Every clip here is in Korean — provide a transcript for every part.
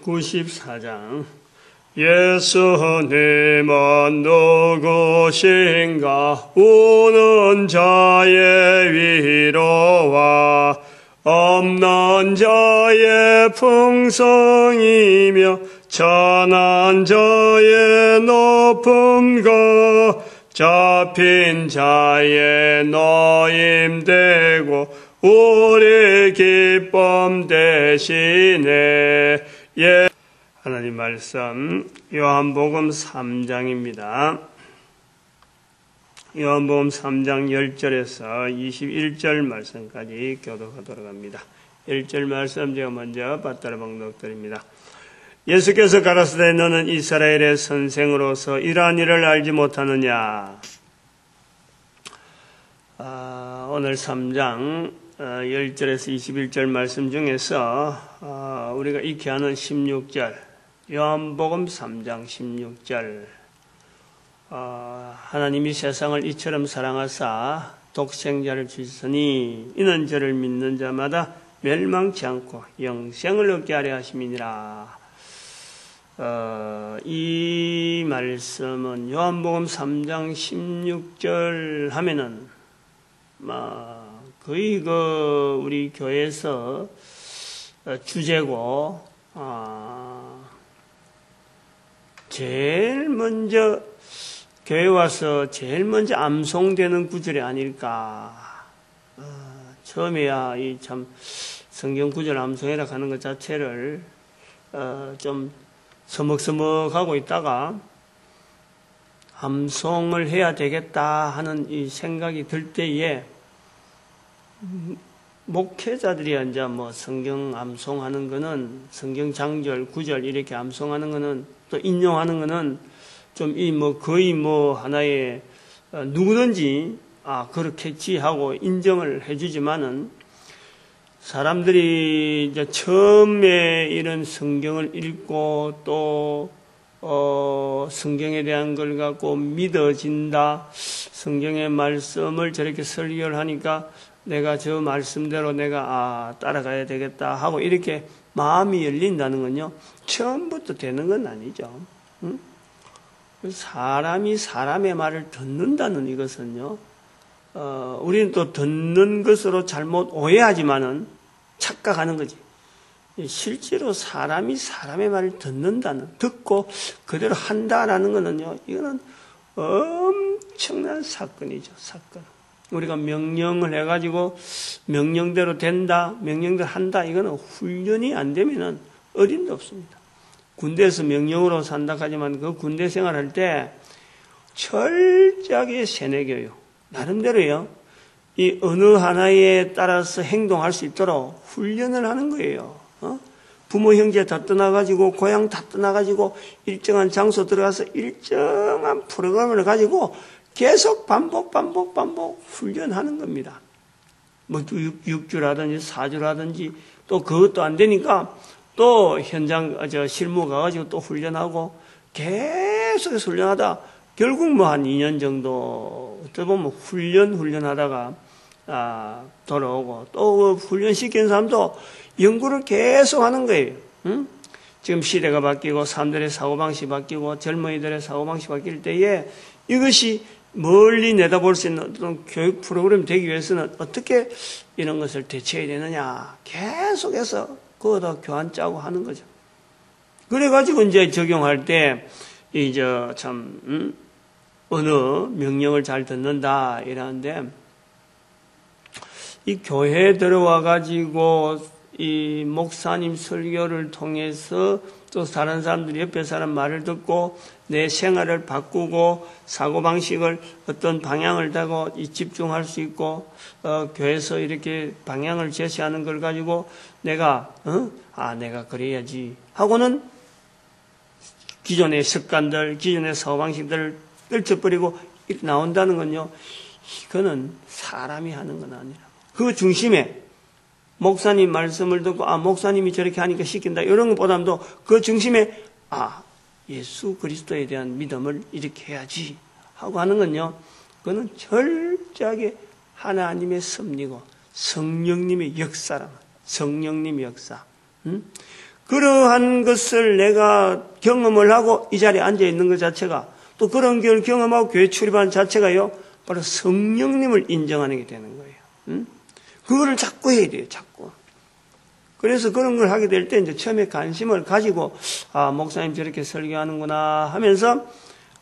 94장. 예수님은 누구신가? 우는 자의 위로와 없는 자의 풍성이며 천한 자의 높음과 잡힌 자의 노임되고 우리 기쁨 되시네. 하나님 말씀 요한복음 3장입니다. 요한복음 3장 10절에서 21절 말씀까지 교독하도록 합니다. 1절 말씀 제가 먼저 받들어 봉독드립니다. 예수께서 가라사대 너는 이스라엘의 선생으로서 이러한 일을 알지 못하느냐. 오늘 3장 10절에서 21절 말씀 중에서 우리가 익히 아는 16절, 요한복음 3장 16절, 하나님이 세상을 이처럼 사랑하사 독생자를 주시니 이는 저를 믿는 자마다 멸망치 않고 영생을 얻게 하려 하심이니라. 이 말씀은 요한복음 3장 16절 하면은 거의 우리 교회에서 주제고 제일 먼저 교회 와서 제일 먼저 암송되는 구절이 아닐까. 처음에야 이 참 성경 구절 암송해라 하는 것 자체를 좀 서먹서먹하고 있다가 암송을 해야 되겠다 하는 이 생각이 들 때에 목회자들이 이제 성경 암송하는 거는 성경 장절, 구절 이렇게 암송하는 거는 또 인용하는 거는 좀 거의 하나의 누구든지 그렇겠지 하고 인정을 해주지만은 사람들이 이제 처음에 이런 성경을 읽고 또 성경에 대한 걸 갖고 믿어진다. 성경의 말씀을 저렇게 설교를 하니까 내가 저 말씀대로 내가 따라가야 되겠다 하고 이렇게 마음이 열린다는 건요, 처음부터 되는 건 아니죠. 응? 사람이 사람의 말을 듣는다는 이것은요, 우리는 또 듣는 것으로 잘못 오해하지만은 착각하는 거지. 실제로 사람이 사람의 말을 듣고 그대로 한다라는 거는요, 이거는 엄청난 사건이죠, 사건. 우리가 명령을 해가지고 명령대로 된다, 명령대로 한다, 이거는 훈련이 안 되면은 어림도 없습니다. 군대에서 명령으로 산다 하지만 그 군대 생활할 때 철저하게 세뇌교육, 나름대로요, 이 어느 하나에 따라서 행동할 수 있도록 훈련을 하는 거예요. 부모 형제 다 떠나가지고 고향 다 떠나가지고 일정한 장소 들어가서 일정한 프로그램을 가지고 계속 반복 훈련하는 겁니다. 6주라든지 4주라든지 또 그것도 안 되니까 또 현장 실무 가가지고 또 훈련하고 계속해서 훈련하다 결국 한 2년 정도 어떻게 보면 훈련하다가 돌아오고 또 훈련 시키는 사람도 연구를 계속 하는 거예요. 응? 지금 시대가 바뀌고 사람들의 사고방식이 바뀌고 젊은이들의 사고방식이 바뀔 때에 이것이 멀리 내다볼 수 있는 어떤 교육 프로그램이 되기 위해서는 어떻게 이런 것을 대처해야 되느냐 계속해서 그거다 교환 짜고 하는 거죠. 그래가지고 이제 적용할 때 어느 명령을 잘 듣는다 이러는데 이 교회에 들어와 가지고 이 목사님 설교를 통해서 또 다른 사람들이 옆에 사람 말을 듣고 내 생활을 바꾸고 사고방식을 어떤 방향을 타고 집중할 수 있고 교회에서 이렇게 방향을 제시하는 걸 가지고 내가 그래야지 하고는 기존의 습관들, 기존의 사고방식들을 떨쳐버리고 나온다는 건요, 이거는 사람이 하는 건 아니라 그 중심에 목사님 말씀을 듣고 목사님이 저렇게 하니까 시킨다 이런 것보다도 그 중심에 예수 그리스도에 대한 믿음을 이렇게 해야지 하고 하는 건요, 그거는 철저하게 하나님의 섭리고 성령님의 역사라. 성령님의 역사. 그러한 것을 내가 경험을 하고 이 자리에 앉아 있는 것 자체가, 또 그런 걸 경험하고 교회 출입하는 자체가요, 바로 성령님을 인정하는 게 되는 거예요. 그거를 자꾸 해야 돼요, 자꾸. 그래서 그런 걸 하게 될 때 이제 처음에 관심을 가지고, 아, 목사님 저렇게 설교하는구나 하면서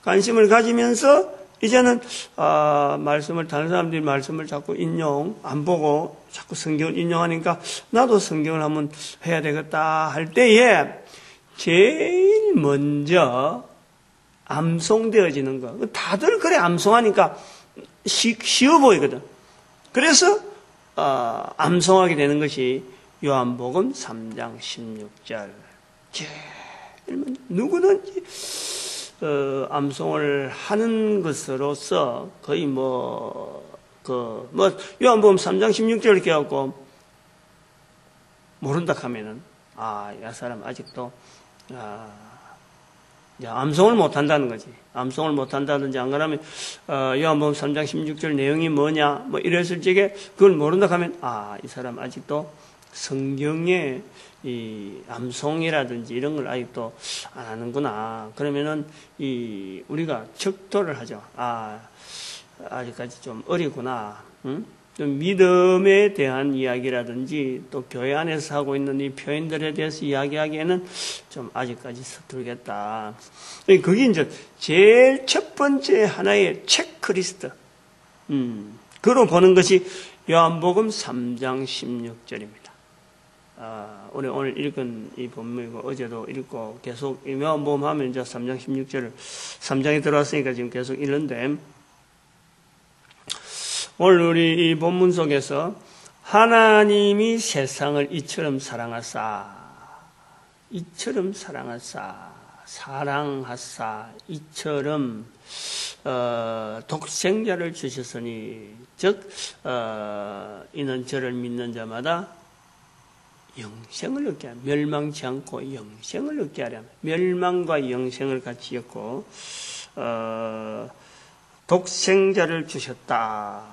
관심을 가지면서 이제는, 말씀을, 다른 사람들이 말씀을 자꾸 인용, 안 보고 자꾸 성경을 인용하니까 나도 성경을 한번 해야 되겠다 할 때에 제일 먼저 암송되어지는 거. 다들 그래 암송하니까 쉬워 보이거든. 그래서, 암송하게 되는 것이 요한복음 3장 16절. 제일 먼저 누구든지 암송을 하는 것으로서 거의 요한복음 3장 16절 이렇게 해갖고 모른다 하면은, 이 사람 아직도, 암송을 못 한다는 거지. 암송을 못 한다든지 안 그러면, 요한복음 3장 16절 내용이 뭐냐, 이랬을 적에 그걸 모른다 하면, 이 사람 아직도 성경에 이 암송이라든지 이런 걸 아직도 안 하는구나. 그러면은 우리가 척도를 하죠. 아직까지 좀 어리구나. 좀 믿음에 대한 이야기라든지 또 교회 안에서 하고 있는 이 표현들에 대해서 이야기하기에는 좀 아직까지 서툴겠다. 그게 이제 제일 첫 번째 하나의 체크리스트. 그로 보는 것이 요한복음 3장 16절입니다. 오늘 읽은 이 본문이고 어제도 읽고 계속 요한복음 하면 이제 3장 16절을 3장에 들어왔으니까 지금 계속 읽는데, 오늘 우리 이 본문 속에서 하나님이 세상을 이처럼 사랑하사 이처럼 독생자를 주셨으니 즉 이는 저를 믿는 자마다 영생을 얻게 하라. 멸망치 않고 영생을 얻게 하라. 멸망과 영생을 같이 엮고 독생자를 주셨다.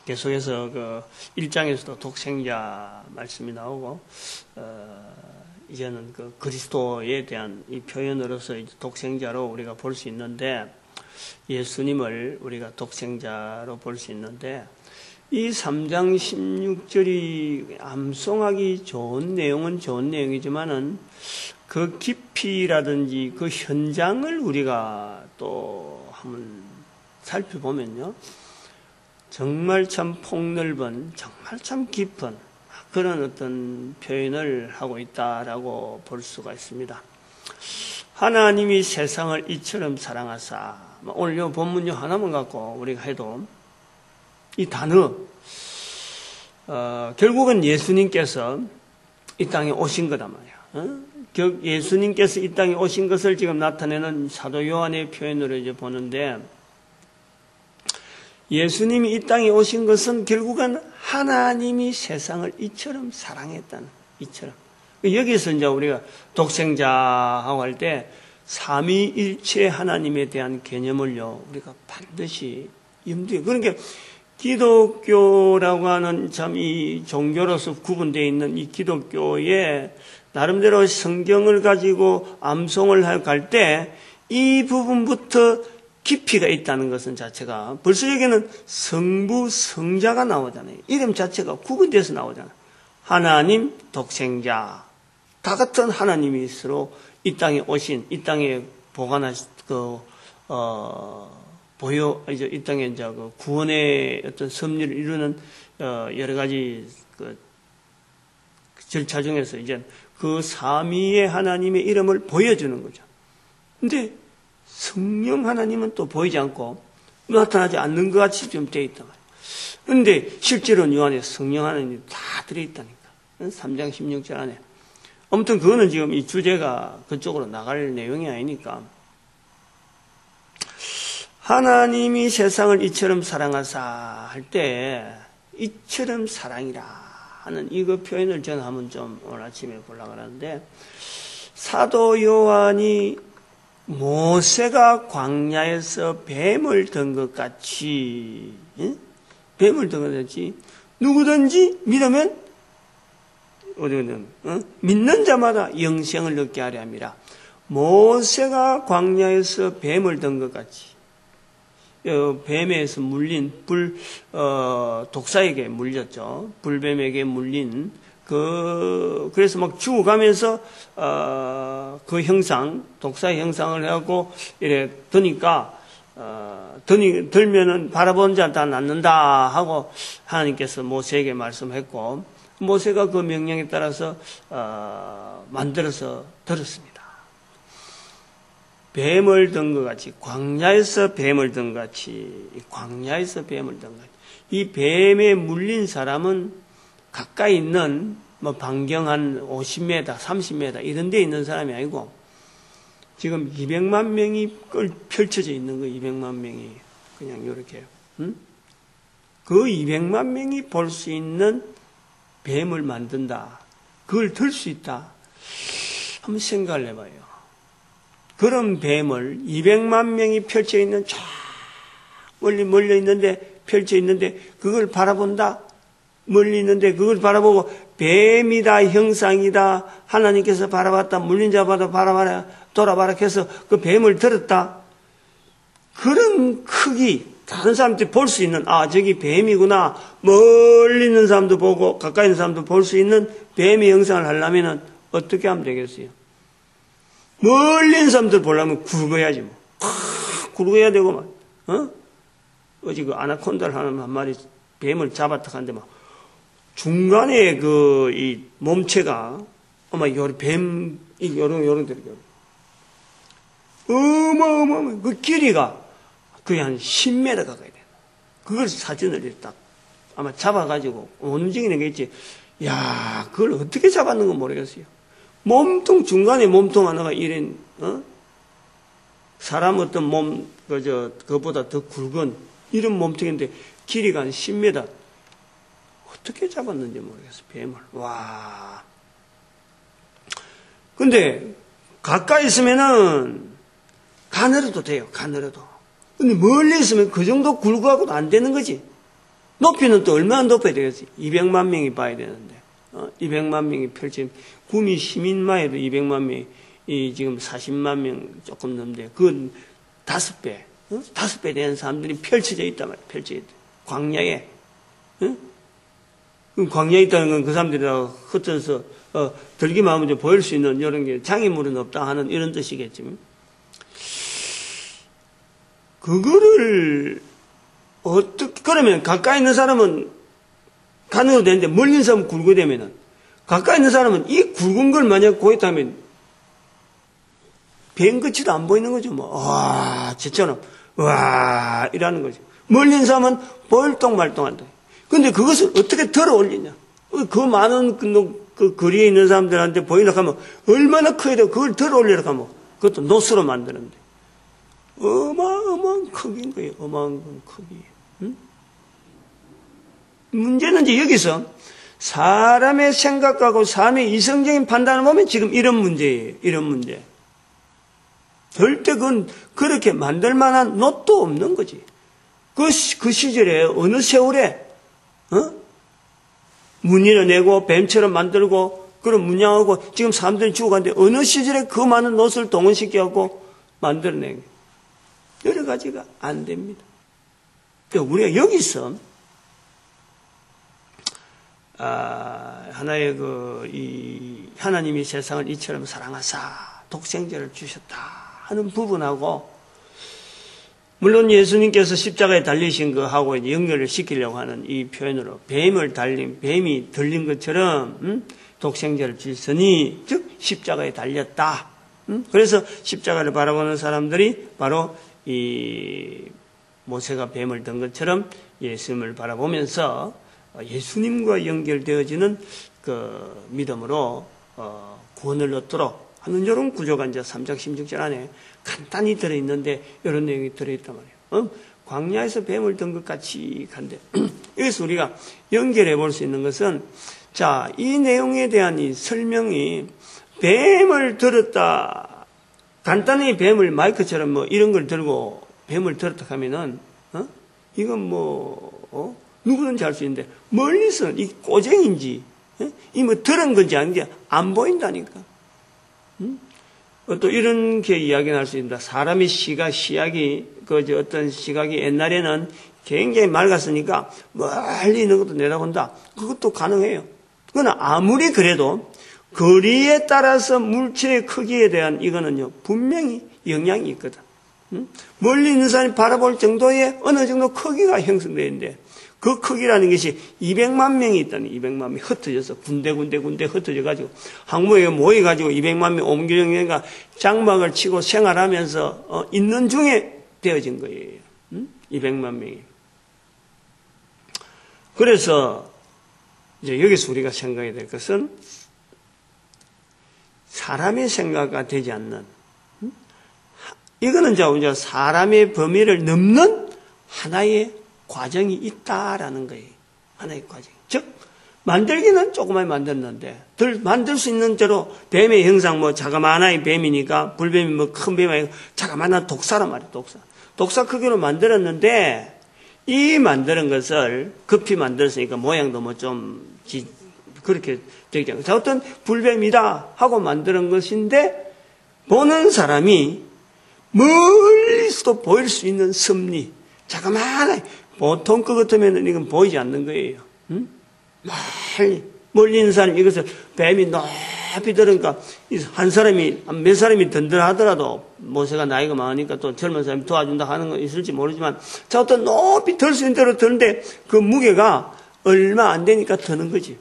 계속해서 그 1장에서도 독생자 말씀이 나오고, 이제는 그 그리스도에 대한 이 표현으로서 독생자로 우리가 볼 수 있는데, 예수님을 우리가 독생자로 볼 수 있는데, 이 3장 16절이 암송하기 좋은 내용은 좋은 내용이지만은 그 깊이라든지 그 현장을 우리가 또 한번 살펴보면요, 정말 참 폭넓은, 정말 참 깊은 그런 어떤 표현을 하고 있다라고 볼 수가 있습니다. 하나님이 세상을 이처럼 사랑하사. 오늘 이 본문 하나만 갖고 우리가 해도 이 단어, 결국은 예수님께서 이 땅에 오신 거단 말이야. 예수님께서 이 땅에 오신 것을 지금 나타내는 사도 요한의 표현으로 이제 보는데, 예수님이 이 땅에 오신 것은 결국은 하나님이 세상을 이처럼 사랑했다는, 이처럼. 여기서 이제 우리가 독생자하고 할 때 삼위일체 하나님에 대한 개념을요, 우리가 반드시 염두에, 그러니까 기독교라고 하는 참 이 종교로서 구분되어 있는 이 기독교의 나름대로 성경을 가지고 암송을 할 때 이 부분부터 깊이가 있다는 것은 자체가 벌써 여기는 성부, 성자가 나오잖아요. 이름 자체가 구분돼서 나오잖아요. 하나님, 독생자, 다 같은 하나님이 있으로 이 땅에 오신, 이 땅에 보관하신 이제 이 땅에 이제 그 구원의 어떤 섭리를 이루는 여러 가지 그 절차 중에서 이제 그 삼위의 하나님의 이름을 보여주는 거죠. 근데 성령 하나님은 또 보이지 않고 나타나지 않는 것 같이 좀 되어 있단 말이에요. 근데 실제로는 요 안에 성령 하나님이 다 들어있다니까. 3장 16절 안에. 아무튼 그거는 지금 이 주제가 그쪽으로 나갈 내용이 아니니까. 하나님이 세상을 이처럼 사랑하사 할 때 이처럼 사랑이라 하는 이거 표현을 저는 한번 좀 오늘 아침에 보려고 하는데, 사도 요한이 모세가 광야에서 뱀을 든 것 같이, 뱀을 든 것 같이 누구든지 믿으면 믿는 자마다 영생을 얻게 하려 함이라. 모세가 광야에서 뱀을 든 것 같이 뱀에서 물린 독사에게 물렸죠. 불뱀에게 물린 그래서 막 죽어가면서 그 형상, 독사의 형상을 해갖고 이래 드니까 들면은 바라본 자 다 낫는다 하고 하나님께서 모세에게 말씀했고, 모세가 그 명령에 따라서 만들어서 들었습니다. 뱀을 든 것 같이, 광야에서 뱀을 든 것 같이, 광야에서 뱀을 든 것 같이. 이 뱀에 물린 사람은 가까이 있는 뭐 반경 한 50m, 30m 이런 데 있는 사람이 아니고 지금 200만 명이 펼쳐져 있는 거, 200만 명이 그냥 이렇게, 그 200만 명이 볼 수 있는 뱀을 만든다. 그걸 들 수 있다. 한번 생각을 해봐요. 그런 뱀을 200만 명이 펼쳐 있는 쫙 멀리 몰려 있는데 펼쳐 있는데 그걸 바라본다. 멀리 있는데 그걸 바라보고 뱀이다, 형상이다, 하나님께서 바라봤다, 물린 자마다 바라봐라, 돌아봐라 해서 그 뱀을 들었다. 그런 크기, 다른 사람들이 볼 수 있는, 저기 뱀이구나, 멀리 있는 사람도 보고 가까이 있는 사람도 볼 수 있는 뱀의 형상을 하려면 어떻게 하면 되겠어요? 멀리 있는 사람들 보려면 굵어야지 뭐. 굵어야 되고 막, 어제 그 아나콘다를 하는 한 마리 뱀을 잡았다 하는데 막 중간에 이 몸체가 아마 뱀 요런 데로 어마어마한 그 길이가 거의 한 10m 가까이 돼. 그걸 사진을 딱 아마 잡아가지고 움직이는 게 있지. 야, 그걸 어떻게 잡았는 건 모르겠어요. 몸통 중간에 몸통 하나가 이런 사람 어떤 몸 그보다 더 굵은 이런 몸통인데 길이가 한 10m. 어떻게 잡았는지 모르겠어, 뱀을. 와. 근데, 가까이 있으면은, 가늘어도 돼요, 가늘어도. 근데 멀리 있으면 그 정도 굵어하고도 안 되는 거지. 높이는 또 얼마나 높아야 되겠지? 200만 명이 봐야 되는데. 200만 명이 펼친, 구미 시민만 해도 200만 명이 지금 40만 명 조금 넘는데, 그건 5배, 5배 되는 사람들이 펼쳐져 있단 말이야, 펼쳐져 있다. 광야에. 광야에 있다는 건 그 사람들이랑 흩어져서 들기만 하면 이제 보일 수 있는 이런 게 장애물은 없다 하는 이런 뜻이겠지. 그거를 어떻게 그러면 가까이 있는 사람은 가능도 되는데 멀리 있는 사람은 굵게 되면은 가까이 있는 사람은 이 굵은 걸 만약 고했다면 뱀끝이도 안 보이는 거죠. 뭐 와, 쟤처럼 와 이라는 거죠. 멀리 있는 사람은 볼똥말똥한다. 근데 그것을 어떻게 들어 올리냐? 그 많은 그 거리에 있는 사람들한테 보이려고 하면 얼마나 커야 되고 그걸 들어 올리려고 하면 그것도 노스로 만드는데 어마어마한 크기인 거예요. 어마어마한 크기. 응? 문제는 이제 여기서 사람의 생각하고 사람의 이성적인 판단을 보면 지금 이런 문제예요. 이런 문제. 절대 그건 그렇게 만들 만한 놋도 없는 거지. 그 시절에 어느 세월에 문의를 내고 뱀처럼 만들고 그런 문양하고 지금 사람들이 죽어가는데 어느 시절에 그 많은 놋을 동원시켜갖고 만들어내고 여러 가지가 안 됩니다. 그러니까 우리가 여기서 하나의 이 하나님이 세상을 이처럼 사랑하사 독생자를 주셨다 하는 부분하고 물론 예수님께서 십자가에 달리신 거하고 이제 연결을 시키려고 하는 이 표현으로 뱀이 들린 것처럼 독생자를 주셨으니 즉 십자가에 달렸다. 그래서 십자가를 바라보는 사람들이 바로 이 모세가 뱀을 든 것처럼 예수님을 바라보면서 예수님과 연결되어지는 그 믿음으로 구원을 얻도록 하는 이런 구조가 이제 3장 16절 안에 간단히 들어있는데 이런 내용이 들어있단 말이에요. 광야에서 뱀을 든 것 같이 간데 여기서 우리가 연결해 볼 수 있는 것은 자, 이 내용에 대한 이 설명이 뱀을 들었다. 간단히 뱀을 마이크처럼 뭐 이런 걸 들고 뱀을 들었다 하면은 이건 뭐 누구든지 할 수 있는데 멀리서 이 꼬쟁인지 이 뭐 들은 건지 아닌지 안 보인다니까. 또 이렇게 이야기는 할 수 있습니다. 사람의 시각이, 어떤 시각이 옛날에는 굉장히 맑았으니까 멀리 있는 것도 내다본다. 그것도 가능해요. 그러나 아무리 그래도 거리에 따라서 물체의 크기에 대한 이거는요, 분명히 영향이 있거든. 멀리 있는 사람이 바라볼 정도의 어느 정도 크기가 형성되어 있는데, 그 크기라는 것이 200만 명이 있다는 200만 명이 흩어져서 군데 흩어져가지고 항모에 모여가지고 200만 명 옮겨정리가 장막을 치고 생활하면서 있는 중에 되어진 거예요. 200만 명이. 그래서 이제 여기서 우리가 생각해야 될 것은 사람의 생각가 되지 않는, 이거는 이제 사람의 범위를 넘는 하나의 과정이 있다라는 거예요. 하나의 과정. 즉, 만들기는 조그맣게 만들었는데, 만들 수 있는 대로 뱀의 형상, 자그마한 뱀이니까, 불뱀이 큰 뱀이 아니고, 자그마한 독사란 말이에요, 독사. 독사 크기로 만들었는데, 이 만드는 것을 급히 만들었으니까 모양도 그렇게 되지 않고, 자, 어떤 불뱀이다 하고 만드는 것인데, 보는 사람이 멀리서도 보일 수 있는 섭리, 자그마한, 보통 것 같으면 이건 보이지 않는 거예요. 멀리 있는 사람이 이것을 뱀이 높이 들으니까 한 사람이, 몇 사람이 든든하더라도 모세가 나이가 많으니까 또 젊은 사람이 도와준다 하는 건 있을지 모르지만, 자, 어떤 높이 들 수 있는 대로 드는데 그 무게가 얼마 안 되니까 드는 거지.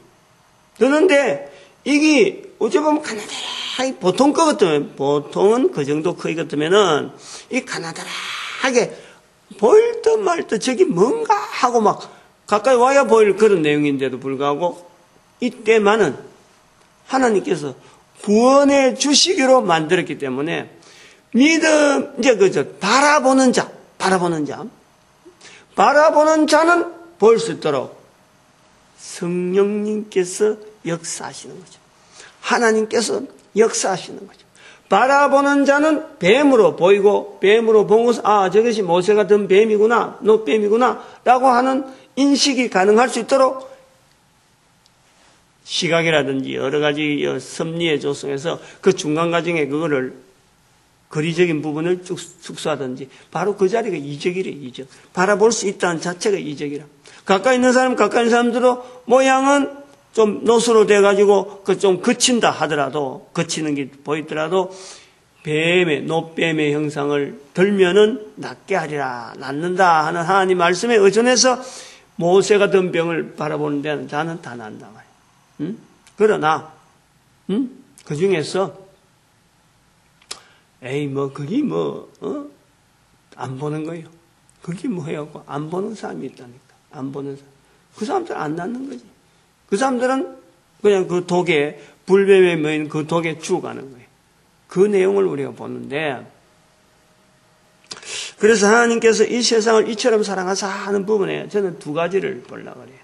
드는데 이게 어찌 보면 가나다라하게 보통 것 같으면, 보통은 그 정도 크기 같으면은 이 가나다라하게 보일 듯 말 듯 저기 뭔가 하고 막 가까이 와야 보일 그런 내용인데도 불구하고 이때만은 하나님께서 구원해 주시기로 만들었기 때문에 믿음, 바라보는 자는 볼 수 있도록 성령님께서 역사하시는 거죠. 하나님께서 역사하시는 거죠. 바라보는 자는 뱀으로 보이고, 뱀으로 보고서, 저것이 모세가 든 뱀이구나, 노뱀이구나, 라고 하는 인식이 가능할 수 있도록 시각이라든지 여러 가지 섭리의 조성에서 그 중간 과정에 그거를 거리적인 부분을 쭉 축소하든지, 바로 그 자리가 이적이래, 이적. 바라볼 수 있다는 자체가 이적이라. 가까이 있는 사람들도 모양은 좀 노수로 돼가지고 좀 그친다 하더라도, 그치는 게 보이더라도 노뱀의 형상을 들면은 낫게 하리라, 낫는다 하는 하나님 말씀에 의존해서 모세가 든 병을 바라보는 데는 나는 다 난다 말이야. 그러나 그 중에서 그게 안 보는 거예요. 그게 뭐예요? 안 보는 사람이 있다니까. 안 보는 사람. 그 사람들 안 낫는 거지. 그 사람들은 그냥 그 독에, 불뱀에 모인 그 독에 죽어가는 거예요. 그 내용을 우리가 보는데, 그래서 하나님께서 이 세상을 이처럼 사랑하사 하는 부분에 저는 두 가지를 보려고 그래요.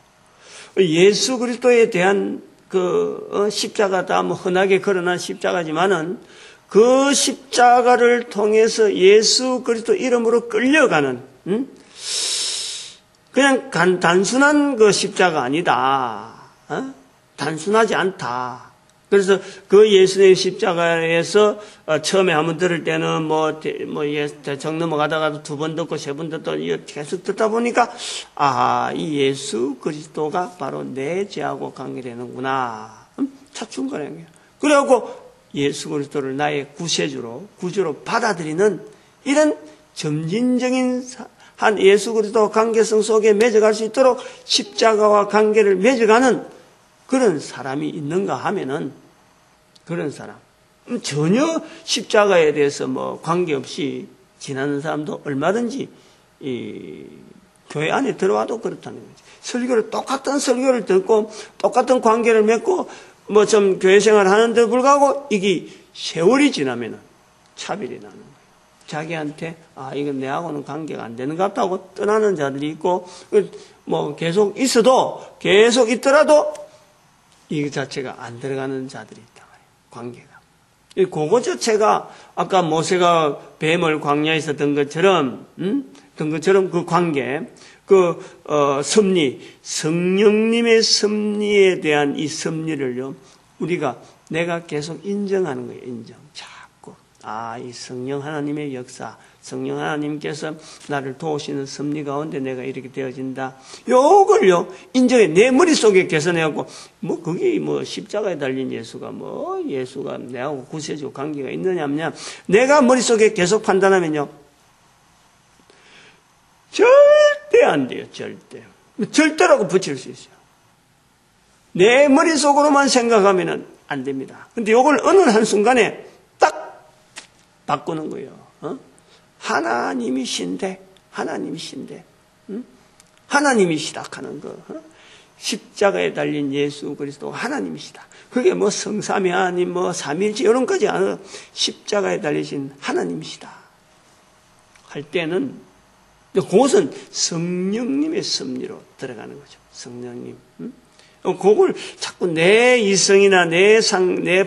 예수 그리스도에 대한 십자가다, 흔하게 거론한 십자가지만은 그 십자가를 통해서 예수 그리스도 이름으로 끌려가는, 그냥 단순한 그 십자가 아니다. 단순하지 않다. 그래서 그 예수의 십자가에서 처음에 한번 들을 때는 정 넘어가다가도 두 번 듣고 세 번 듣고 계속 듣다 보니까 이 예수 그리스도가 바로 내 죄하고 관계되는구나. 찾춘 거예요. 그래갖고 예수 그리스도를 나의 구주로 받아들이는 이런 점진적인 한 예수 그리스도 관계성 속에 맺어갈 수 있도록 십자가와 관계를 맺어가는 그런 사람이 있는가 하면은, 그런 사람 전혀 십자가에 대해서 관계없이 지나는 사람도 얼마든지 교회 안에 들어와도 그렇다는 거지. 똑같은 설교를 듣고 똑같은 관계를 맺고 좀 교회 생활을 하는데 불구하고 이게 세월이 지나면은 차별이 나는 거예요. 자기한테 이건 내하고는 관계가 안 되는 것 같다고 떠나는 자들이 있고, 계속 있더라도 이 자체가 안 들어가는 자들이 있다 말이에요. 관계가. 그거 자체가 아까 모세가 뱀을 광야에서 든 것처럼, 그 관계, 섭리, 성령님의 섭리에 대한 이 섭리를요, 내가 계속 인정하는 거예요, 인정. 자꾸. 이 성령 하나님의 역사, 성령 하나님께서 나를 도우시는 섭리 가운데 내가 이렇게 되어진다. 요걸요, 인정해. 내 머릿속에 개선해갖고, 그게 십자가에 달린 예수가 예수가 내하고 구세주고 관계가 있느냐, 없냐. 내가 머릿속에 계속 판단하면요, 절대 안 돼요, 절대. 절대라고 붙일 수 있어요. 내 머릿속으로만 생각하면은 안 됩니다. 근데 요걸 어느 한순간에 딱 바꾸는 거예요. 하나님이신데, 하나님이 시작하는 거. 십자가에 달린 예수 그리스도 하나님이시다. 그게 성삼위 하나님, 삼일체, 이런 거지 않아. 십자가에 달리신 하나님이시다. 할 때는, 그것은 성령님의 섭리로 들어가는 거죠. 성령님. 그걸 자꾸 내 이성이나 내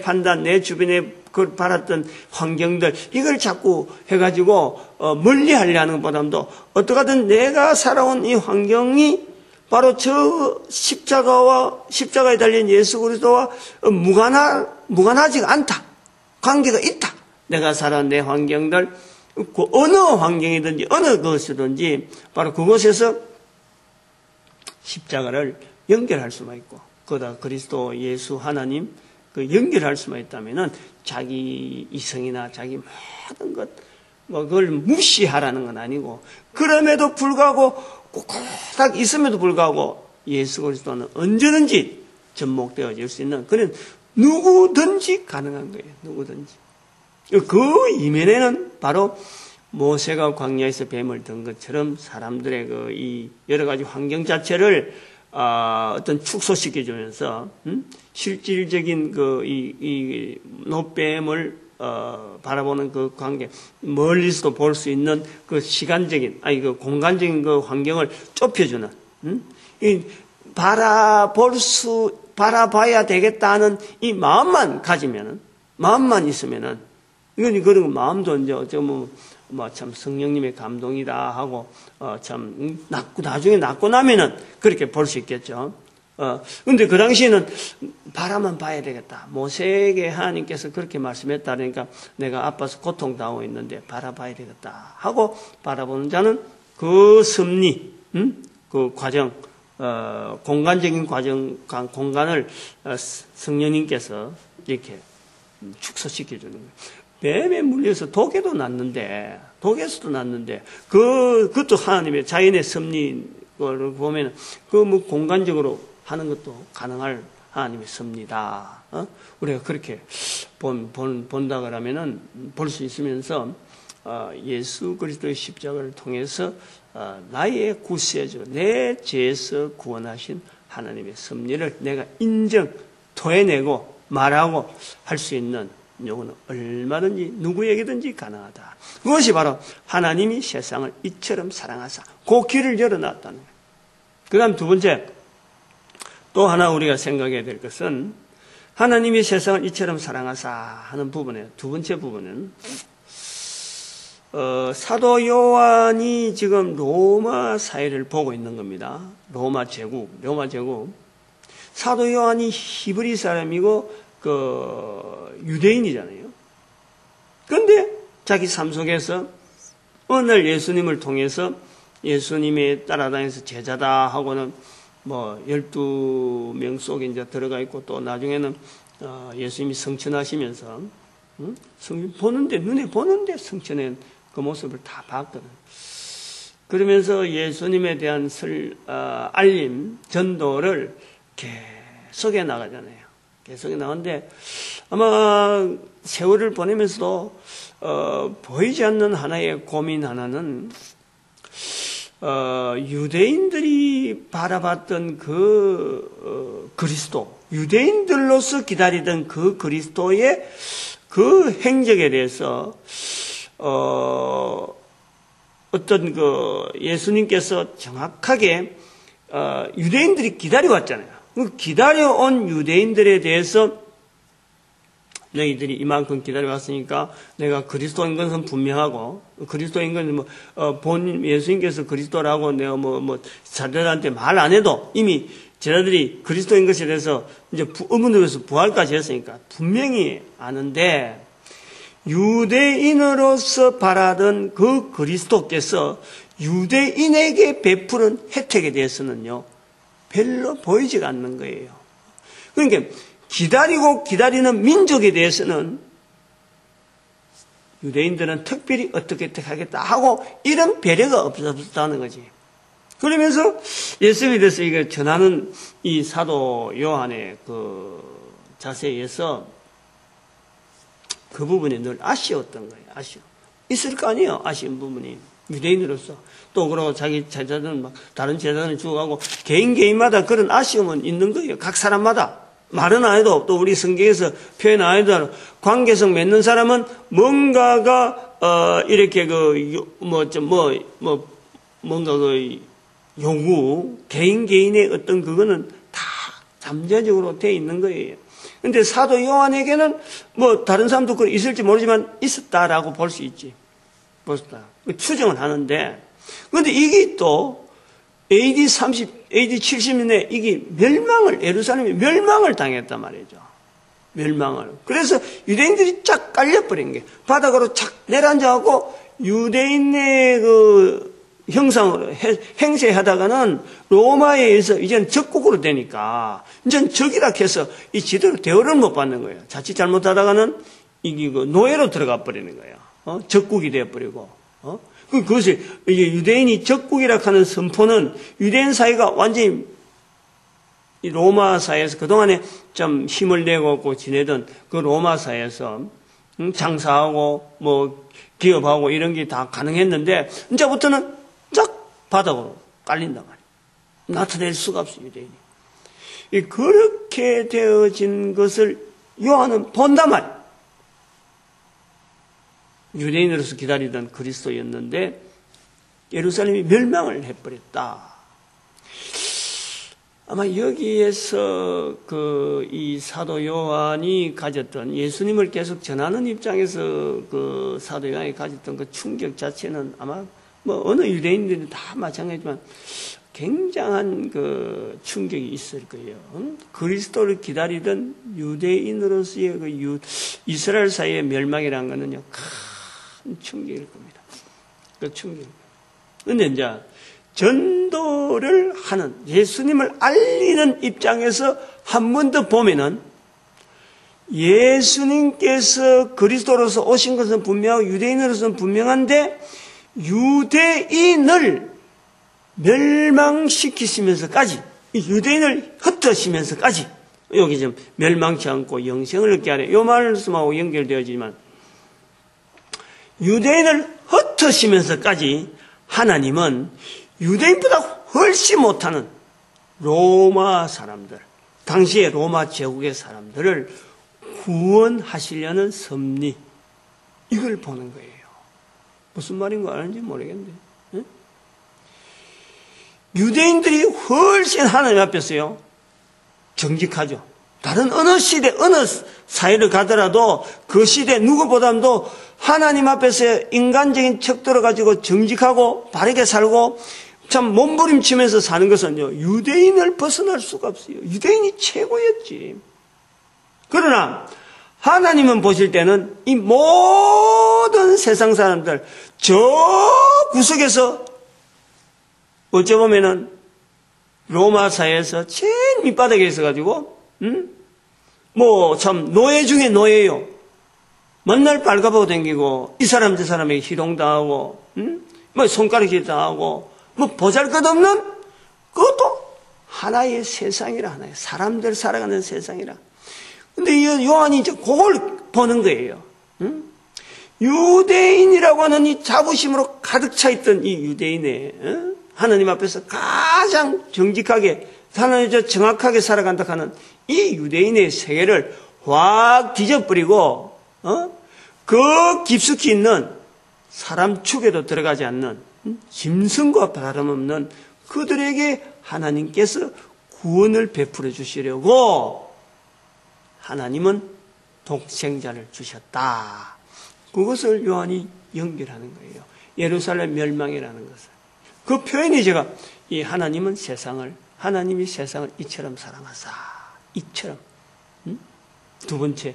판단, 내 주변에 그걸 바랐던 환경들, 이걸 자꾸 해가지고, 멀리 하려는 것보다도, 어떡하든 내가 살아온 이 환경이 바로 저 십자가에 달린 예수 그리스도와 무관하지가 않다. 관계가 있다. 내가 살아온 내 환경들, 어느 환경이든지, 어느 것이든지, 바로 그곳에서 십자가를 연결할 수만 있고, 거기다 그리스도 예수 하나님, 연결할 수만 있다면은 자기 이성이나 자기 모든 것, 그걸 무시하라는 건 아니고, 그럼에도 불구하고, 꼭 있음에도 불구하고, 예수 그리스도는 언제든지 접목되어질 수 있는, 그런 누구든지 가능한 거예요. 누구든지. 그 이면에는 바로 모세가 광야에서 뱀을 든 것처럼 사람들의 이 여러 가지 환경 자체를 어떤 축소시켜주면서, 실질적인 이 노뱀을, 바라보는 그 관계, 멀리서도 볼 수 있는 그 시간적인, 공간적인 그 환경을 좁혀주는, 바라봐야 되겠다는 이 마음만 있으면은, 그런 마음도 이제 참 성령님의 감동이다 하고, 나중에 낳고 나면은 그렇게 볼 수 있겠죠. 근데 그 당시에는 바라만 봐야 되겠다. 모세에게 하나님께서 그렇게 말씀했다. 그러니까 내가 아파서 고통당하고 있는데 바라봐야 되겠다 하고 바라보는 자는 그 섭리, 그 과정, 공간적인 공간을 성령님께서 이렇게 축소시켜주는 거예요. 뱀에 물려서 독에서도 났는데, 그것도 하나님의 자연의 섭리를 보면, 공간적으로 하는 것도 가능할 하나님의 섭리다. 우리가 그렇게 본다 그러면은, 볼 수 있으면서, 예수 그리스도의 십자가를 통해서, 나의 구세주, 내 죄에서 구원하신 하나님의 섭리를 내가 토해내고, 말하고 할 수 있는, 이거는 얼마든지 누구에게든지 가능하다. 그것이 바로 하나님이 세상을 이처럼 사랑하사 그 길을 열어놨다는 거예요. 그 다음 두 번째, 또 하나 우리가 생각해야 될 것은 하나님이 세상을 이처럼 사랑하사 하는 부분에 두 번째 부분은 사도 요한이 지금 로마 사회를 보고 있는 겁니다. 로마 제국. 사도 요한이 히브리 사람이고 유대인이잖아요. 그런데 자기 삶 속에서 어느 날 예수님을 통해서 예수님의 따라다니면서 제자다 하고는 12명 속에 이제 들어가 있고 또 나중에는 예수님이 성천하시면서 눈에 보는데 성천의 그 모습을 다 봤거든. 그러면서 예수님에 대한 알림, 전도를 계속해 나가잖아요. 계속해 나오는데 아마 세월을 보내면서도 보이지 않는 하나의 고민 하나는 유대인들이 바라봤던 그 그리스도, 유대인들로서 기다리던 그 그리스도의 그 행적에 대해서 어떤 예수님께서 정확하게 유대인들이 기다려왔잖아요. 기다려온 유대인들에 대해서 너희들이 이만큼 기다려왔으니까 내가 그리스도인 것은 분명하고, 그리스도인 것은 본 예수님께서 그리스도라고 내가 자들한테 말 안 해도 이미 제자들이 그리스도인 것에 대해서 이제 의문으로서 부활까지 했으니까 분명히 아는데, 유대인으로서 바라던 그 그리스도께서 유대인에게 베푸는 혜택에 대해서는요, 별로 보이지가 않는 거예요. 그러니까 기다리고 기다리는 민족에 대해서는 유대인들은 특별히 어떻게 하겠다 하고 이런 배려가 없었다는 거지. 그러면서 예수님에 대해서 이거 전하는 이 사도 요한의 그 자세에서 그 부분이 늘 아쉬웠던 거예요. 아쉬워. 있을 거 아니에요. 아쉬운 부분이. 유대인으로서. 또 그러고 자기 제자들은 막 다른 제자들은 죽어가고 개인마다 그런 아쉬움은 있는 거예요. 각 사람마다. 말은 안 해도 또 우리 성경에서 표현 안 해도 관계성 맺는 사람은 뭔가가 이렇게 뭔가 그 요구 개인의 어떤 그거는 다 잠재적으로 돼 있는 거예요. 근데 사도 요한에게는 다른 사람도 그 있을지 모르지만 있었다라고 볼 수 있지. 벌써 추정은 하는데, 그런데 이게 또 AD 70년에 이게 예루살렘이 멸망을 당했단 말이죠. 멸망을. 그래서 유대인들이 쫙 깔려버린 게 바닥으로 착 내려앉아갖고 유대인의 그 형상으로 행세하다가는 로마에 의해서 이제는 적국으로 되니까 이제는 적이라 해서 이 제대로 대우를 못 받는 거예요. 자칫 잘못하다가는 이게 그 노예로 들어가 버리는 거예요. 적국이 되어버리고. 그것이 이게 유대인이 적국이라 하는 선포는 유대인 사회가 완전히 이 로마 사회에서 그동안에 좀 힘을 내고 지내던 그 로마 사회에서 장사하고 기업하고 이런 게 다 가능했는데 이제부터는 쫙 바닥으로 깔린단 말이에요. 나타낼 수가 없어요, 유대인이. 그렇게 되어진 것을 요한은 본단 말이에요. 유대인으로서 기다리던 그리스도였는데 예루살렘이 멸망을 해버렸다. 아마 여기에서 이 사도 요한이 가졌던 예수님을 계속 전하는 입장에서 그 사도 요한이 가졌던 그 충격 자체는 아마 어느 유대인들이 다 마찬가지지만 굉장한 그 충격이 있을 거예요. 그리스도를 기다리던 유대인으로서의 그 이스라엘 사회의 멸망이라는 것은요, 큰 충격일 겁니다. 그 충격. 근데 이제 전도를 하는 예수님을 알리는 입장에서 한 번 더 보면은 예수님께서 그리스도로서 오신 것은 분명하고 유대인으로서는 분명한데 유대인을 멸망시키시면서까지 유대인을 흩으시면서까지 여기 좀 멸망치 않고 영생을 얻게 하래. 이 말씀하고 연결되어지지만 유대인을 흩으시면서까지 하나님은 유대인보다 훨씬 못하는 로마 사람들, 당시의 로마 제국의 사람들을 구원하시려는 섭리, 이걸 보는 거예요. 무슨 말인 거 아는지 모르겠는데. 응? 유대인들이 훨씬 하나님 앞에서요 정직하죠. 다른 어느 시대, 어느 사회를 가더라도 그 시대 누구보다도 하나님 앞에서 인간적인 척도를 가지고 정직하고 바르게 살고 참 몸부림치면서 사는 것은요, 유대인을 벗어날 수가 없어요. 유대인이 최고였지. 그러나 하나님은 보실 때는 이 모든 세상 사람들 저 구석에서 어찌 보면은 로마 사회에서 제일 밑바닥에 있어가지고 참 노예 중에 노예요. 맨날 발가보고 다니고 이 사람 저 사람에게 희롱당하고 손가락질 당하고 보잘것없는 그것도 하나의 세상이라, 하나의 사람들 살아가는 세상이라. 근데 이 요한이 이제 그걸 보는 거예요. 유대인이라고 하는 이 자부심으로 가득 차 있던 이 유대인의 하나님 앞에서 가장 정직하게 하나님 정확하게 살아간다 하는 이 유대인의 세계를 확 뒤져버리고 그 깊숙이 있는 사람 축에도 들어가지 않는 짐승과 다름없는 그들에게 하나님께서 구원을 베풀어 주시려고 하나님은 독생자를 주셨다. 그것을 요한이 연결하는 거예요. 예루살렘 멸망이라는 것을. 그 표현이 제가 이 하나님이 세상을 이처럼 사랑하사. 이처럼. 두 번째.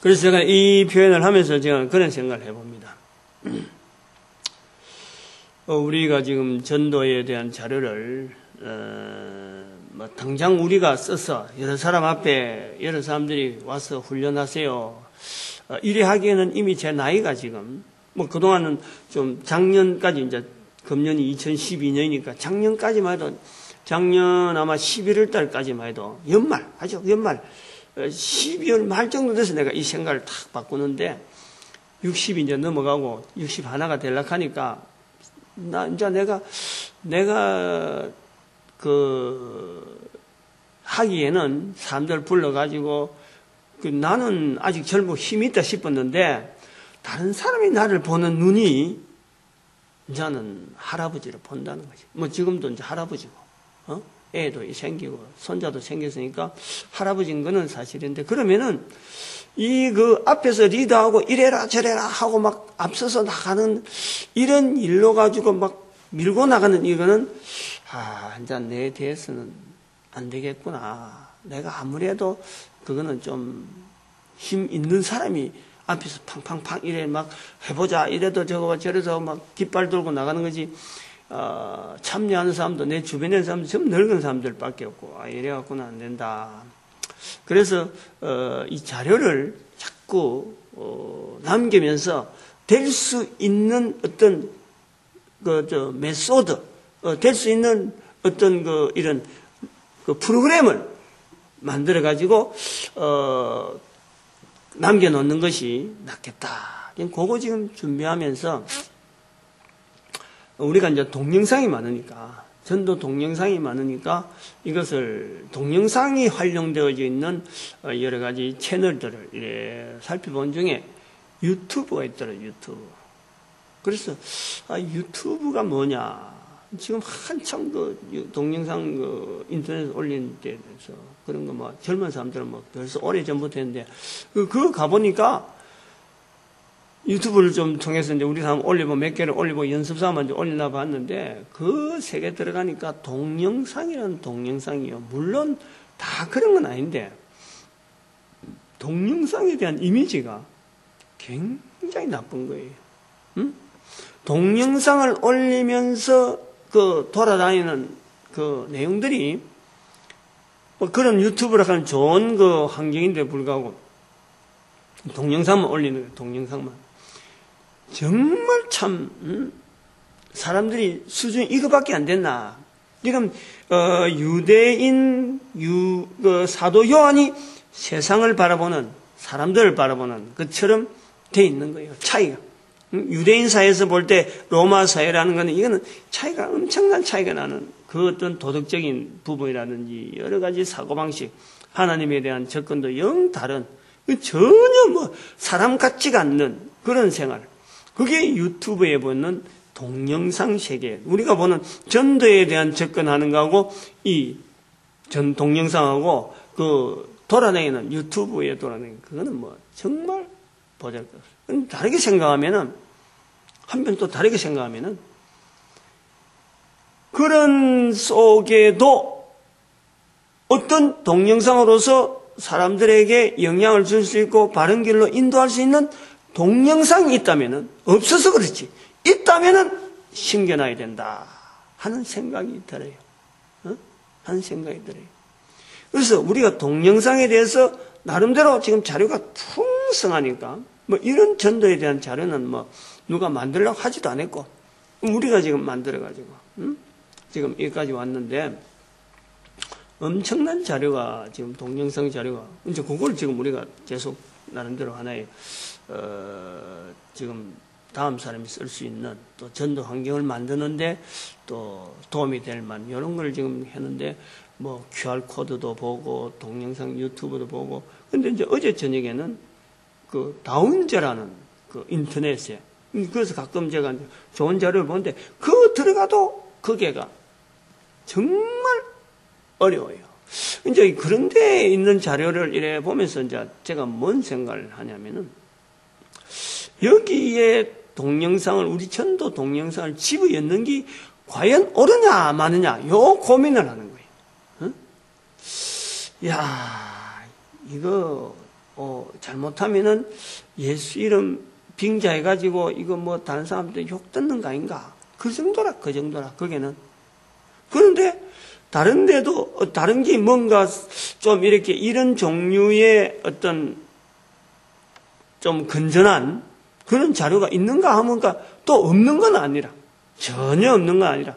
그래서 제가 이 표현을 하면서 제가 그런 생각을 해봅니다. 우리가 지금 전도에 대한 자료를 뭐 당장 우리가 써서 여러 사람 앞에 여러 사람들이 와서 훈련하세요. 이래 하기에는 이미 제 나이가 지금 뭐 그동안은 좀 작년까지 이제 금년이 2012년이니까 작년까지만 해도 작년 아마 11월 달까지만 해도 연말 12월 말 정도 돼서 내가 이 생각을 탁 바꾸는데 60이 이제 넘어가고 60 하나가 되려고 하니까 이제 내가 하기에는 사람들 불러가지고 나는 아직 젊고 힘이 있다 싶었는데 다른 사람이 나를 보는 눈이 이제는 할아버지를 본다는 거지. 뭐 지금도 이제 할아버지고, 애도 생기고 손자도 생겼으니까 할아버지인 거는 사실인데 그러면은 앞에서 리더하고 이래라 저래라 하고 막 앞서서 나가는 이런 일로 가지고 막 밀고 나가는 이거는 이제 내 대해서는 안 되겠구나. 내가 아무래도 그거는 좀 힘 있는 사람이 앞에서 팡팡팡 이래 막 해보자 이래도 저거 저래서 막 깃발 들고 나가는 거지. 참여하는 사람도 내 주변에 있는 사람도 전부 늙은 사람들밖에 없고 이래갖고는 안 된다. 그래서 이 자료를 자꾸 남기면서 될 수 있는 어떤 메소드, 될 수 있는 어떤 이런 프로그램을 만들어 가지고 남겨놓는 것이 낫겠다. 그거 지금 준비하면서 우리가 이제 동영상이 많으니까 전도 동영상이 많으니까 이것을 동영상이 활용되어져 있는 여러 가지 채널들을 살펴본 중에 유튜브가 있더라고요. 유튜브. 그래서 유튜브가 뭐냐? 지금 한참 동영상 인터넷에 올린 데 대해서 그런 거 뭐 젊은 사람들은 뭐 벌써 오래 전부터 했는데 그거 가보니까 유튜브를 좀 통해서 이제 우리 사람 올리고 몇 개를 올리고 연습 삼아 이제 올리나 봤는데 그 세계 들어가니까 동영상이라는 동영상이요. 물론 다 그런 건 아닌데 동영상에 대한 이미지가 굉장히 나쁜 거예요. 응? 동영상을 올리면서 돌아다니는 내용들이 뭐 그런 유튜브라 하는 좋은 환경인데 불구하고 동영상만 올리는 거예요. 동영상만. 정말 참 사람들이 수준이 이거밖에 안 됐나. 지금 유대인 사도 요한이 세상을 바라보는 사람들을 바라보는 것처럼 돼 있는 거예요. 차이가. 유대인 사회에서 볼 때 로마 사회라는 것은 이거는 차이가 엄청난 차이가 나는 그 어떤 도덕적인 부분이라든지 여러 가지 사고방식 하나님에 대한 접근도 영 다른 전혀 뭐 사람 같지가 않는 그런 생활. 그게 유튜브에 보는 동영상 세계. 우리가 보는 전도에 대한 접근하는 거하고 이 동영상하고 돌아다니는 유튜브에 돌아다니는 그거는 뭐 정말 보잘것없어요. 다르게 생각하면은 한편 또 다르게 생각하면은 그런 속에도 어떤 동영상으로서 사람들에게 영향을 줄 수 있고 바른 길로 인도할 수 있는 동영상이 있다면은 없어서 그렇지 있다면은 신겨놔야 된다 하는 생각이 들어요. 하는 생각이 들어요. 그래서 우리가 동영상에 대해서 나름대로 지금 자료가 풍성하니까 뭐 이런 전도에 대한 자료는 뭐 누가 만들려고 하지도 않았고 우리가 지금 만들어가지고 지금 여기까지 왔는데 엄청난 자료가 지금 동영상 자료가 이제 그걸 지금 우리가 계속 나름대로 하나의 지금 다음 사람이 쓸 수 있는 또 전도 환경을 만드는데 또 도움이 될 만 이런 걸 지금 했는데 뭐 QR 코드도 보고 동영상 유튜브도 보고 근데 이제 어제 저녁에는 다운제라는 인터넷에 그래서 가끔 제가 좋은 자료를 보는데 들어가도 그게가 정말 어려워요. 이제 그런 데 있는 자료를 이래 보면서 이제 제가 뭔 생각을 하냐면은 여기에 동영상을, 우리 전도 동영상을 집어넣는 게 과연 옳으냐 마느냐 요 고민을 하는 거예요. 응? 야, 이거 잘못하면은 예수 이름 빙자해가지고 이거 뭐 다른 사람들 욕 듣는 거 아닌가? 그 정도라 거기는. 그런데 다른 데도 다른 게 뭔가 좀 이렇게 이런 종류의 어떤 좀 건전한 그런 자료가 있는가 하면가 또 없는 건 아니라, 전혀 없는 건 아니라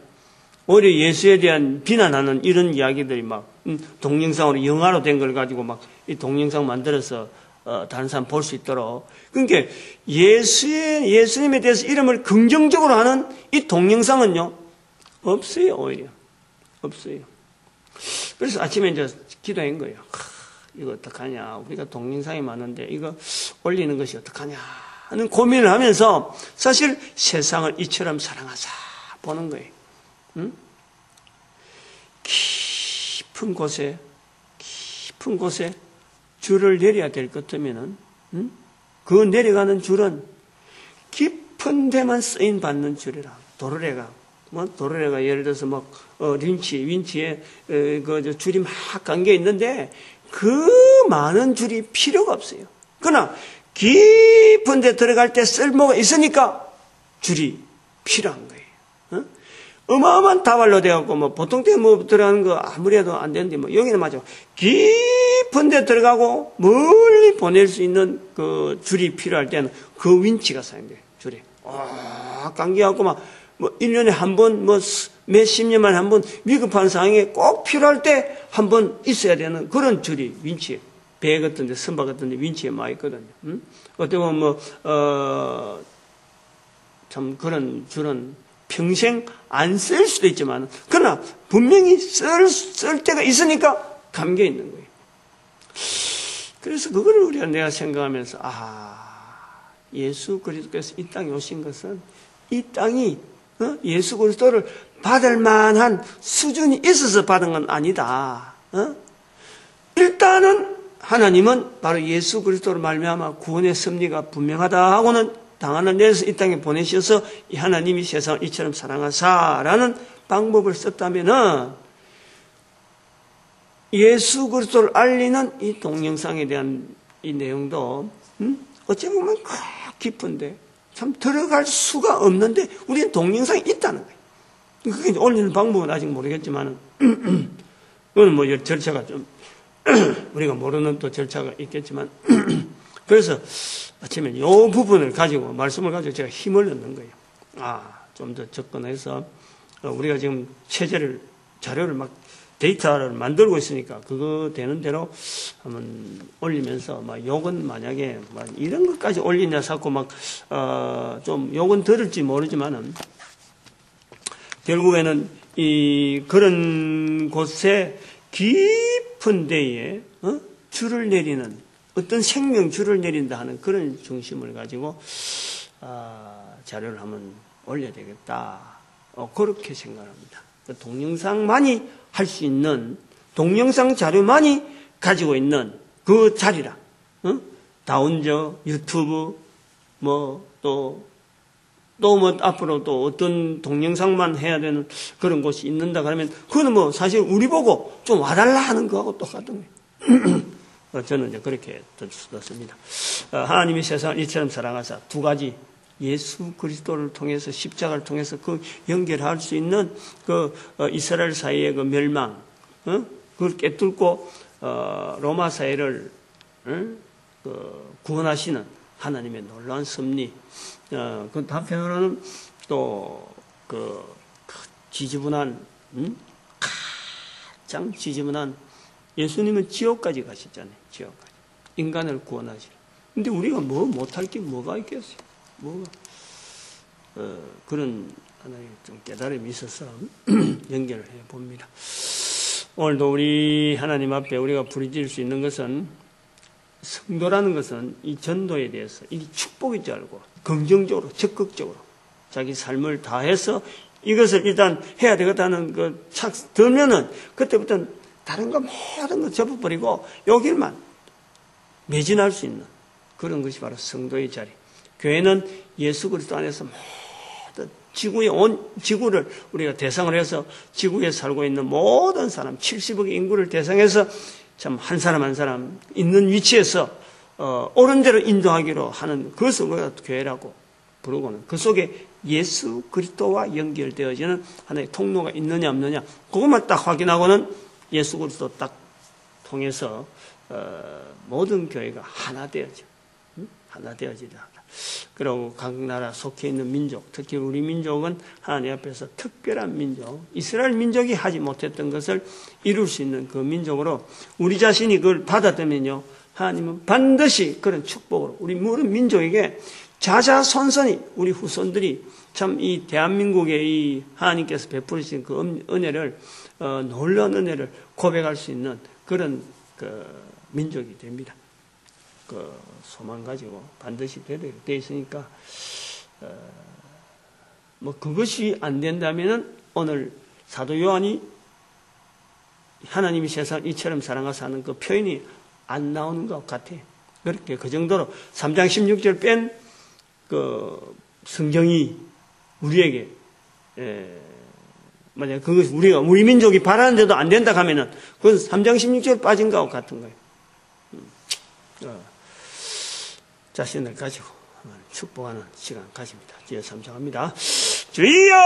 오히려 예수에 대한 비난하는 이런 이야기들이 막 동영상으로 영화로 된 걸 가지고 막 이 동영상 만들어서 다른 사람 볼 수 있도록. 그러니까 예수님에 대해서 이름을 긍정적으로 하는 이 동영상은요 없어요. 오히려 없어요. 그래서 아침에 이제 기도한 거예요. 이거 어떡하냐, 우리가 동영상이 많은데 이거 올리는 것이 어떡하냐 하는 고민을 하면서 사실 세상을 이처럼 사랑하자 보는 거예요. 응? 깊은 곳에 줄을 내려야 될 것 같으면은, 응? 그 내려가는 줄은 깊은 데만 쓰임 받는 줄이라. 도르래가 예를 들어서 막 윈치에 그 줄이 막 감겨 있는데 그 많은 줄이 필요가 없어요. 그러나 깊은 데 들어갈 때 쓸모가 있으니까 줄이 필요한 거예요. 어? 어마어마한 다발로 돼갖고 뭐 보통 때 뭐 들어가는 거 아무리 해도 안 되는데 뭐 여기는 맞아. 깊은 데 들어가고 멀리 보낼 수 있는 그 줄이 필요할 때는 그 윈치가 사용돼요. 줄이. 감겨갖고 막 뭐 1년에 한 번, 뭐 몇십 년만에 한 번 위급한 상황에 꼭 필요할 때 한 번 있어야 되는 그런 줄이 윈치에, 배 같은 데, 선박 같은 데 윈치에 많이 있거든요. 어떻게 보면 참 그런 줄은 평생 안 쓸 수도 있지만, 그러나 분명히 쓸 때가 있으니까 감겨 있는 거예요. 그래서 그거를 내가 생각하면서, 예수 그리스도께서 이 땅에 오신 것은 이 땅이 예수 그리스도를 받을 만한 수준이 있어서 받은 건 아니다. 일단은 하나님은 바로 예수 그리스도로 말미암아 구원의 섭리가 분명하다 하고는 당하는 데서 이 땅에 보내셔서 이 하나님이 세상을 이처럼 사랑하사라는 방법을 썼다면은 예수 그리스도를 알리는 이 동영상에 대한 이 내용도 어찌 보면 깊은데 참 들어갈 수가 없는데 우리는 동영상이 있다는 거예요. 그게 올리는 방법은 아직 모르겠지만 그건 뭐 절차가 좀 우리가 모르는 또 절차가 있겠지만 그래서 아침에 이 부분을 가지고 말씀을 가지고 제가 힘을 얻는 거예요. 좀 더 접근해서 우리가 지금 자료를 막 데이터를 만들고 있으니까 그거 되는 대로 한번 올리면서 막 욕은 만약에 막 이런 것까지 올리냐 자꾸 막 좀 욕은 들을지 모르지만은 결국에는 이 그런 곳에 깊은 데에 줄을 내리는 어떤 생명 줄을 내린다 하는 그런 중심을 가지고 자료를 한번 올려야 되겠다. 그렇게 생각합니다. 동영상만이 할 수 있는 동영상 자료만이 가지고 있는 그 자리라. 다운저, 유튜브, 또 앞으로 또 어떤 동영상만 해야 되는 그런 곳이 있는다 그러면 그거는 뭐 사실 우리 보고 좀 와달라 하는 거하고 똑같은 거예요. 저는 이제 그렇게 듣습니다. 하나님이 세상을 이처럼 사랑하사 두 가지 예수 그리스도를 통해서 십자가를 통해서 그 연결할 수 있는 그 이스라엘 사회의 그 멸망, 그걸 깨뚫고 로마 사회를 구원하시는 하나님의 놀라운 섭리. 그 한편으로는 또 그 지지분한 가장 지지분한 예수님은 지옥까지 가셨잖아요. 지옥까지 인간을 구원하시라. 근데 우리가 뭐 못할 게 뭐가 있겠어요? 그런 하나의 좀 깨달음이 있어서 연결을 해 봅니다. 오늘도 우리 하나님 앞에 우리가 부르짖을 수 있는 것은 성도라는 것은 이 전도에 대해서 이 축복인 줄 알고 긍정적으로 적극적으로 자기 삶을 다해서 이것을 일단 해야 되겠다는 그 착 들면은 그때부터는 다른 거 모든 거 접어버리고 요 길만 매진할 수 있는 그런 것이 바로 성도의 자리. 교회는 예수 그리스도 안에서 모든 지구를 우리가 대상을 해서 지구에 살고 있는 모든 사람 70억의 인구를 대상해서 참 한 사람 한 사람 있는 위치에서 옳은 대로 인도하기로 하는 그것을 우리가 교회라고 부르고는 그 속에 예수 그리스도와 연결되어지는 하나의 통로가 있느냐 없느냐 그것만 딱 확인하고는 예수 그리스도 딱 통해서 모든 교회가 하나 되어져. 하나 되어지다. 그리고 각 나라 속해 있는 민족, 특히 우리 민족은 하나님 앞에서 특별한 민족, 이스라엘 민족이 하지 못했던 것을 이룰 수 있는 그 민족으로 우리 자신이 그걸 받아들면요, 하나님은 반드시 그런 축복으로 우리 모든 민족에게 자자손손이 우리 후손들이 참 이 대한민국의 이 하나님께서 베푸신 그 은혜를 놀라운 은혜를 고백할 수 있는 그런 그 민족이 됩니다. 그 소망 가지고 반드시 되게 돼 있으니까 뭐 그것이 안 된다면은 오늘 사도 요한이 하나님이 세상을 이처럼 사랑하사 하는 그 표현이 안 나오는 것 같아. 그렇게 그 정도로 3장 16절 뺀 그 성경이 우리에게 만약 그것이 우리 민족이 바라는데도 안 된다 하면은 그건 3장 16절 빠진 거하고 같은 거예요. 자신을 가지고 축복하는 시간 가집니다. 주여 삼창합니다. 주여!